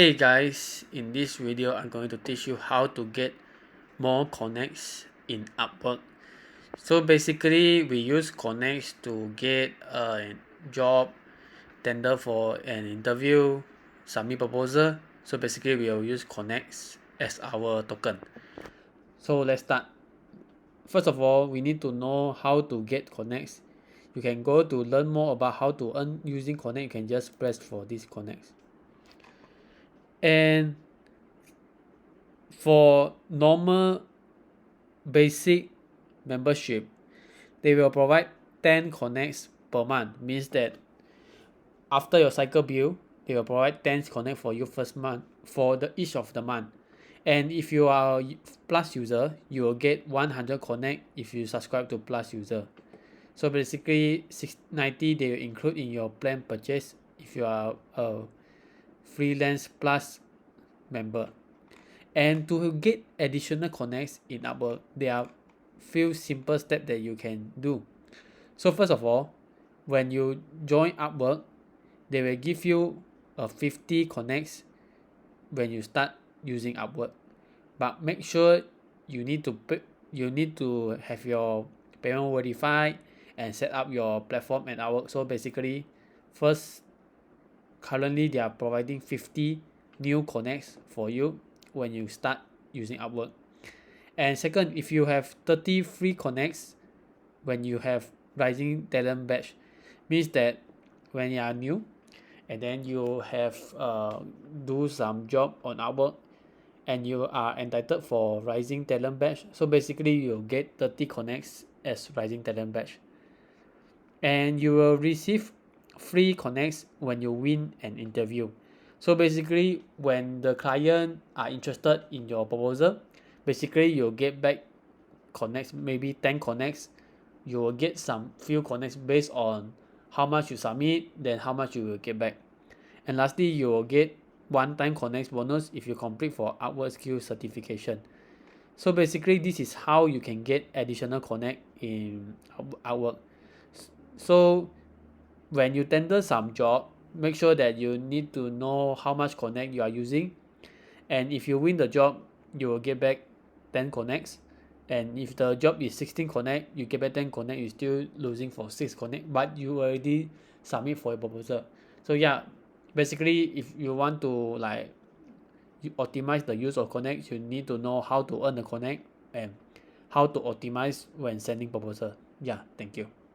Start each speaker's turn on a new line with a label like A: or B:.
A: Hey guys, in this video I'm going to teach you how to get more connects in Upwork. So basically we use connects to get a job, tender for an interview, submit proposal. So basically we will use connects as our token. So let's start. First of all, we need to know how to get connects. You can go to learn more about how to earn using connect. You can just press for these connects. And for normal basic membership, they will provide 10 connects per month. Means that after your cycle bill, they will provide 10 connect for you first month for each of the month. And if you are plus user, you will get 100 connect if you subscribe to plus user. So basically 690 they will include in your plan purchase if you are a freelance plus member. And to get additional connects in Upwork, there are few simple steps that you can do. So first of all, when you join Upwork, they will give you a 50 connects when you start using Upwork. But make sure you need to have your payment verified and set up your platform at Upwork. So basically, currently they are providing 50 new connects for you when you start using Upwork. And second, if you have 30 free connects when you have rising talent badge, means that when you are new and then you have do some job on Upwork and you are entitled for rising talent badge, so basically you'll get 30 connects as rising talent badge. And you will receive free connects when you win an interview. So basically when the client are interested in your proposal, basically you'll get back connects, maybe 10 connects. You will get some few connects based on how much you submit, then how much you will get back. And lastly, you will get one-time connects bonus if you complete for Upwork skill certification. So basically this is how you can get additional connect in Upwork. So when you tender some job, make sure that you need to know how much connect you are using. And if you win the job, you will get back 10 connects. And if the job is 16 connect, you get back 10 connect, you're still losing for 6 connect, but you already submit for a proposal. So yeah, basically if you want to you optimize the use of connect, you need to know how to earn the connect and how to optimize when sending proposal. Yeah, thank you.